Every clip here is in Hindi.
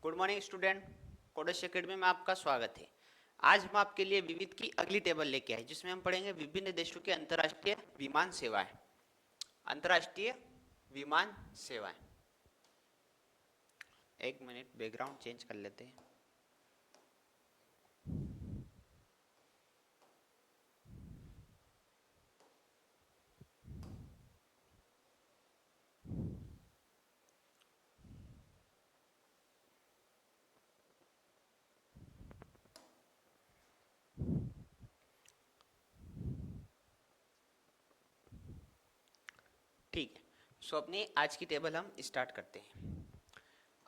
Good morning student, codes academy में आपका स्वागत है। आज हम आपके लिए विविध की अगली टेबल लेके आए जिसमें हम पढ़ेंगे विभिन्न देशों की अंतर्राष्ट्रीय विमान सेवाएं। अंतर्राष्ट्रीय विमान सेवाएं। एक मिनट, बैकग्राउंड चेंज कर लेते हैं। ठीक है, सो अपनी आज की टेबल हम स्टार्ट करते हैं।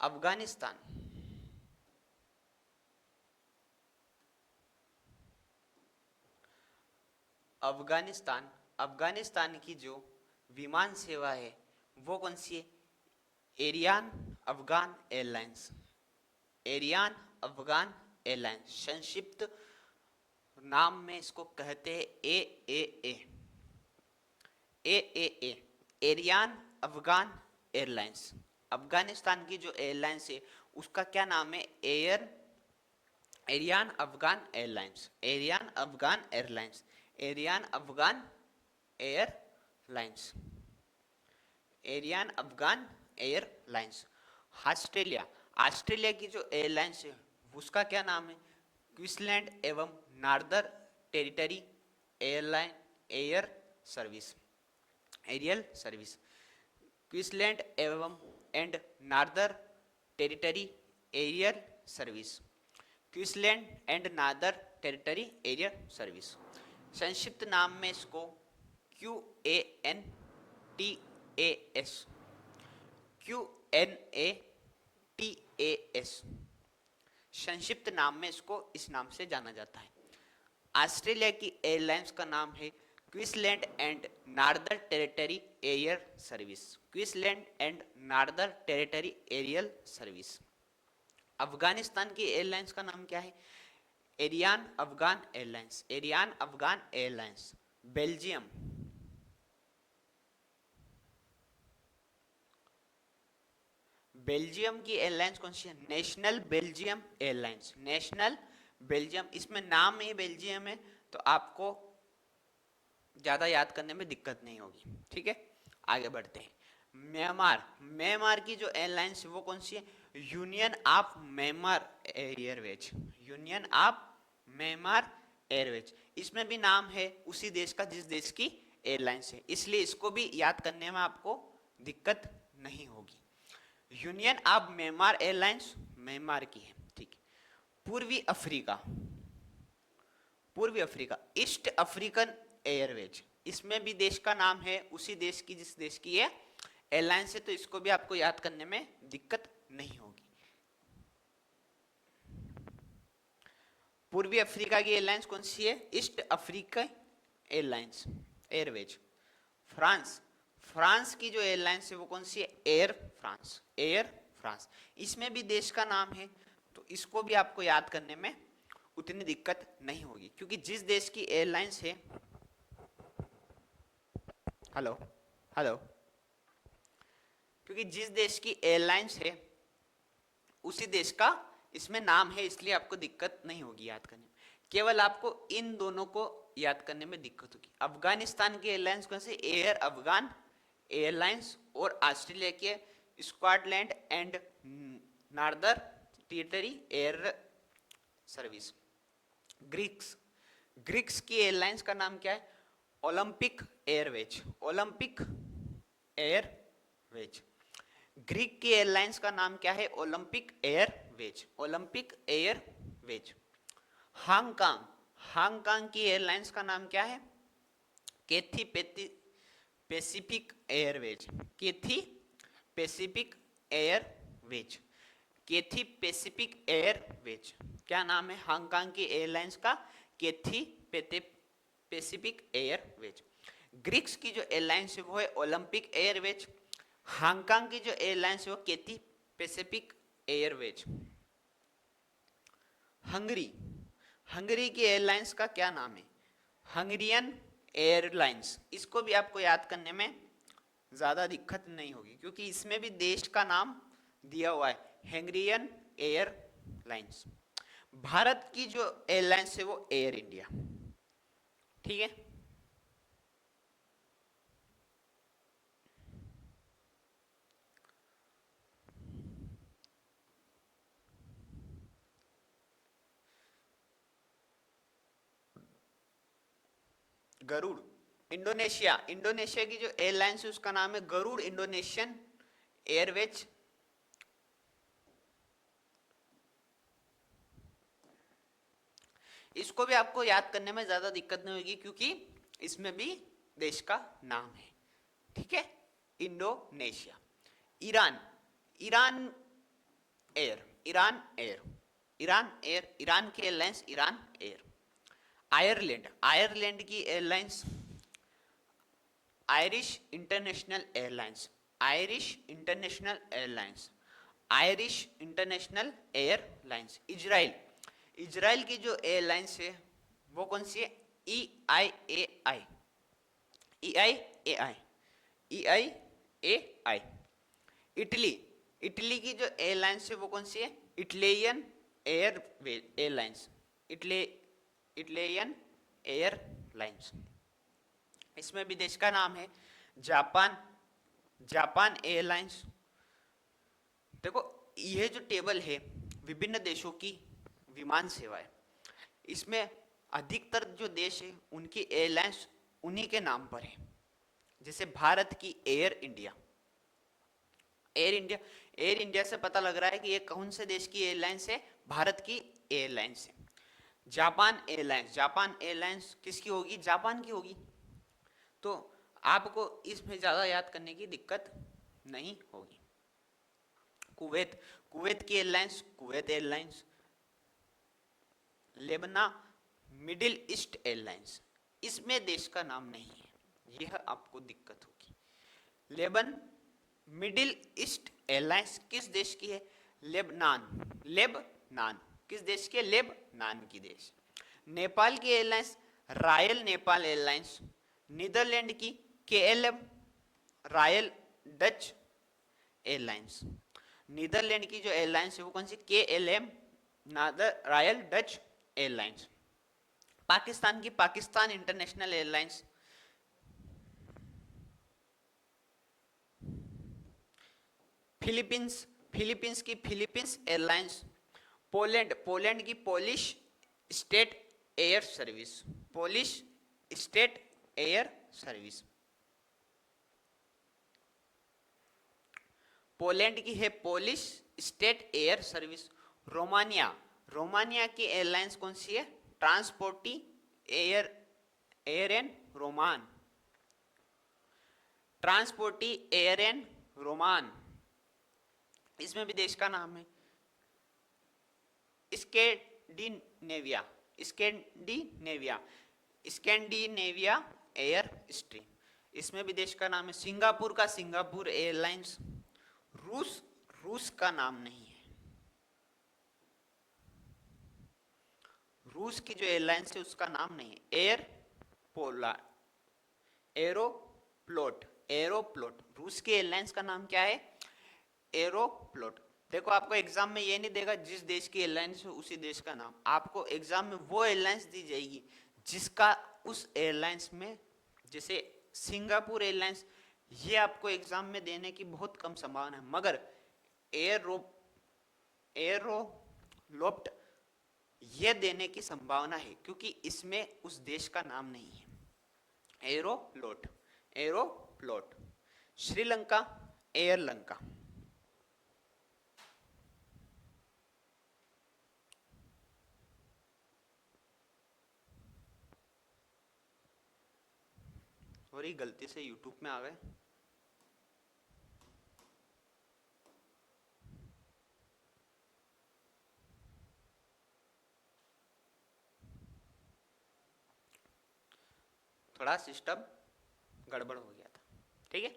अफगानिस्तान। अफगानिस्तान अफगानिस्तान की जो विमान सेवा है वो कौन सी है? एरियान अफगान एयरलाइंस। एरियान अफगान एयरलाइंस, संक्षिप्त नाम में इसको कहते हैं A A Ariana Afghan Airlines. Afghanistan की जो एयरलाइंस है उसका क्या नाम है? Ariana Afghan Airlines. Ariana Afghan Airlines. Ariana Afghan Airlines. Ariana Afghan Airlines. Australia Australia की जो एयरलाइंस है उसका क्या नाम है? क्वींसलैंड एवं Northern Territory Airline Air Service. Aerial Service. Queensland एवं and Northern Territory Aerial Service. Queensland and Northern Territory Aerial Service. संक्षिप्त नाम में इसको QANTAS। QNATAS संक्षिप्त नाम में इसको इस नाम से जाना जाता है। ऑस्ट्रेलिया की एयरलाइंस का नाम है Queensland and Northern Territory Air Service. Queensland and Northern Territory Aerial Service. Afghanistan की एयरलाइंस का नाम क्या है? Ariana Afghan Airlines. Ariana Afghan Airlines. Belgium Belgium की एयरलाइंस कौन सी है? National Belgium Airlines. National Belgium, इसमें नाम ही बेल्जियम है तो आपको ज्यादा याद करने में दिक्कत नहीं होगी। ठीक है, आगे बढ़ते हैं। म्यांमार म्यांमार की जो एयरलाइंस है वो कौन सी है? Union of Myanmar Airways. Union of Myanmar Airways. इसमें भी नाम है उसी देश का जिस देश की एयरलाइंस है, इसलिए इसको भी याद करने में आपको दिक्कत नहीं होगी। Union of Myanmar airlines Myanmar की है। ठीक है। पूर्वी अफ्रीका ईस्ट अफ्रीकन एयरवेज, इसमें भी देश का नाम है उसी देश की जिस देश की है एयरलाइंस है, तो इसको भी आपको याद करने में दिक्कत नहीं होगी। पूर्वी अफ्रीका की एयरलाइंस कौन सी है? East Africa airlines Airways. France की जो एयरलाइंस है वो कौन सी है? Air France. इसमें भी देश का नाम है तो इसको भी आपको याद करने में उतनी दिक्कत नहीं होगी, क्योंकि जिस देश की एयरलाइंस है हेलो क्योंकि जिस देश की एयरलाइंस है उसी देश का इसमें नाम है, इसलिए आपको दिक्कत नहीं होगी याद करने में। केवल आपको इन दोनों को याद करने में दिक्कत होगी। अफगानिस्तान की एयरलाइंस कौन सी? Air Afghan Airlines. और ऑस्ट्रेलिया के Scotland and Northern Territory Air Service. Greeks की एयरलाइंस का नाम क्या है? Olympic Airways. Olympic Airways. Greek की एयरलाइंस का नाम क्या है? Olympic Airways. Olympic Airways. Hong Kong की एयरलाइंस का नाम क्या है? Cathay Pacific Airways. Cathay Pacific Airways. Cathay Pacific Airways क्या नाम है हांगकांग की एयरलाइंस का? कैथी पैसिफिक एयरवेज। ग्रीक्स की जो एयरलाइंस है वो है ओलंपिक एयरवेज। हांगकांग की जो एयरलाइंस है वो कैथी पैसिफिक एयरवेज। हंगरी की एयरलाइंस का क्या नाम है? Hungarian airlines. इसको भी आपको याद करने में ज़्यादा दिक्कत नहीं होगी, क्योंकि इसमें भी देश का नाम दिया हुआ है, हंगरियन एयरलाइंस। भारत की जो एयरलाइंस है वो एयर इंडिया, ठीक है। गरुड़, इंडोनेशिया, इंडोनेशिया की जो एयरलाइंस है उसका नाम है गरुड़ इंडोनेशियन एयरवेज। इसको भी आपको याद करने में ज्यादा दिक्कत नहीं होगी क्योंकि इसमें भी देश का नाम है, ठीक है। Indonesia. Iran, Iran Air, Iran Air, Iran Air, Iran की airlines Iran Air. Ireland, Ireland की airlines Irish International Airlines, Irish International Airlines, Irish International Airlines. Israel, Israel की जो एयरलाइंस है वो कौन सी है? ई आई ए आई, ई आई ए आई, ई आई ए आई। इटली, इटली की जो एयरलाइंस है वो कौन सी है? Italian airlines, Italy, Italian airlines. इसमें भी देश का नाम है। Japan, Japan airlines. देखो यह जो टेबल है विभिन्न देशों की विमान सेवाएं, इसमें अधिकतर जो देश है उनकी एयरलाइंस उन्हीं के नाम पर है। जैसे भारत की air India, air India, air India से पता लग रहा है कि ये कौन से देश की एयरलाइंस है? भारत की एयरलाइंस है। जापान एयरलाइंस, जापान एयरलाइंस किसकी होगी? जापान की होगी। तो आपको इसमें ज्यादा याद करने की दिक्कत नहीं होगी। कुवैत, कुवैत की airlines Kuwait Airlines. Lebanon Middle East Airlines, इसमें देश का नाम नहीं है, यह आपको दिक्कत होगी। लेबन मिडिल ईस्ट एयरलाइंस किस देश की है? लेबनान, लेबनान किस देश की है? लेबनान की देश। नेपाल की airlines Royal Nepal Airlines. Netherland की KLM Royal Dutch Airlines. Netherland की जो एयरलाइंस है वो कौन सी? KLM Royal Dutch Airlines. Pakistan की Pakistan International Airlines. Philippines, Philippines की फिलीपींस एयरलाइंस। पोलैंड, पोलैंड की Polish State Air Service, Polish State Air Service. Poland की है Polish State Air Service. Romania, Romania की एयरलाइंस कौन सी है? Transporti Air, Air an Roman, Transporti Air an Roman. इसमें भी देश का नाम है। Scandinavia, Scandinavia, Scandinavia air stream, इसमें भी देश का नाम है। सिंगापुर का सिंगापुर एयरलाइंस। रूस, रूस का नाम नहीं है। रूस की जो एयरलाइंस है उसका नाम नहीं है। एयर पोला, एरोफ्लोट, एरोफ्लोट, रूस की एयरलाइंस का नाम क्या है? एरोफ्लोट। देखो आपको एग्जाम में ये नहीं देगा जिस देश की एयरलाइंस है उसी देश का नाम, आपको एग्जाम में वो एयरलाइंस दी जाएगी जिसका उस एयरलाइंस में, जैसे सिंगापुर एयरलाइंस, ये आपको एग्जाम में देने की बहुत कम संभावना है, मगर एयरो एरोलोप्ट ये देने की संभावना है क्योंकि इसमें उस देश का नाम नहीं है। Aeroflot, Aeroflot. श्रीलंका एयरलंका, और ये गलती से यूट्यूब में आ गए। थोड़ा सिस्टम गड़बड़ हो गया था, ठीक है।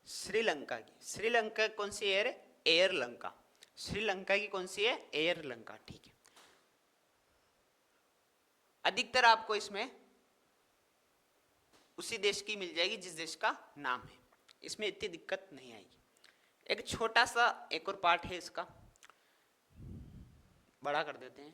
श्रीलंका की, श्रीलंका कौन सी एयर है? एयर लंका, श्रीलंका की कौन सी है? एयर लंका, ठीक है। अधिकतर आपको इसमें उसी देश की मिल जाएगी जिस देश का नाम है, इसमें इतनी दिक्कत नहीं आएगी। एक छोटा सा एक और पार्ट है इसका, बड़ा कर देते हैं।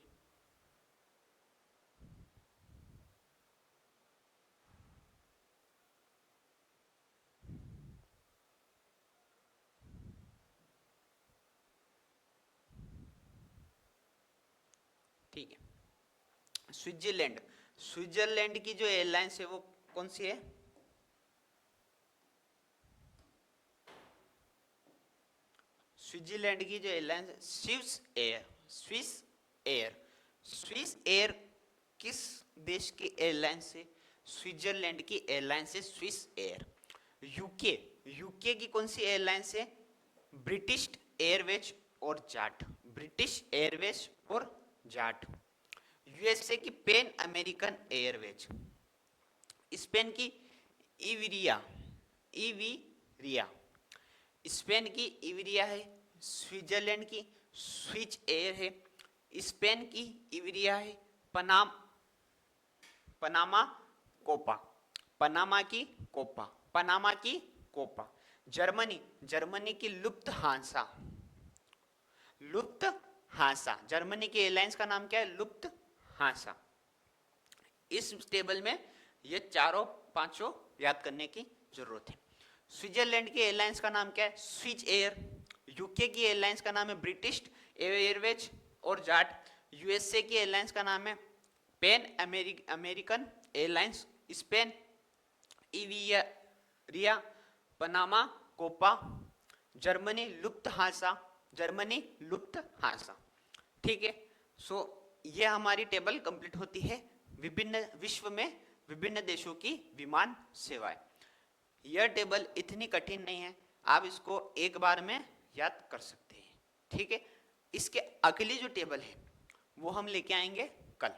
ठीक है, स्विट्जरलैंड, स्विट्जरलैंड की जो एयरलाइंस है वो कौन सी है? स्विट्जरलैंड की जो एयरलाइंस है Swiss air, Swiss air. Swiss air किस देश की एयरलाइन से? स्विट्जरलैंड की एयरलाइन से स्विस एयर। यूके, यूके की कौन सी एयरलाइन से? ब्रिटिश एयरवेज और जाट, ब्रिटिश एयरवेज और जाट। यूएसए की पैन अमेरिकन एयरवेज। स्पेन की इविरिया, इविरिया, स्पेन की इविरिया है। स्विट्जरलैंड की स्विच एयर है। स्पेन की इविरिया है। पनामा कोपा, पनामा की कोपा, पनामा की कोपा। जर्मनी, जर्मनी की लुफ्त हांसा, लुफ्त हांसा। जर्मनी की एयरलाइंस का नाम क्या है? लुफ्त हांसा। इस टेबल में ये चारों पांचों याद करने की जरूरत है। स्विट्जरलैंड की एयरलाइंस का नाम क्या है? Switch air. यूके की एयरलाइंस का नाम है ब्रिटिश एयरवेज और जाट। यूएसए की एयरलाइंस का नाम है Pan American Airlines. Spain Iberia, Panama Copa. Germany Lufthansa, Germany Lufthansa. ठीक है, सो ये हमारी टेबल कंप्लीट होती है विभिन्न विश्व में विभिन्न देशों की विमान सेवाएं। यह टेबल इतनी कठिन नहीं है, आप इसको एक बार में याद कर सकते हैं। ठीक है, इसके अगली जो टेबल है वो हम लेके आएंगे कल।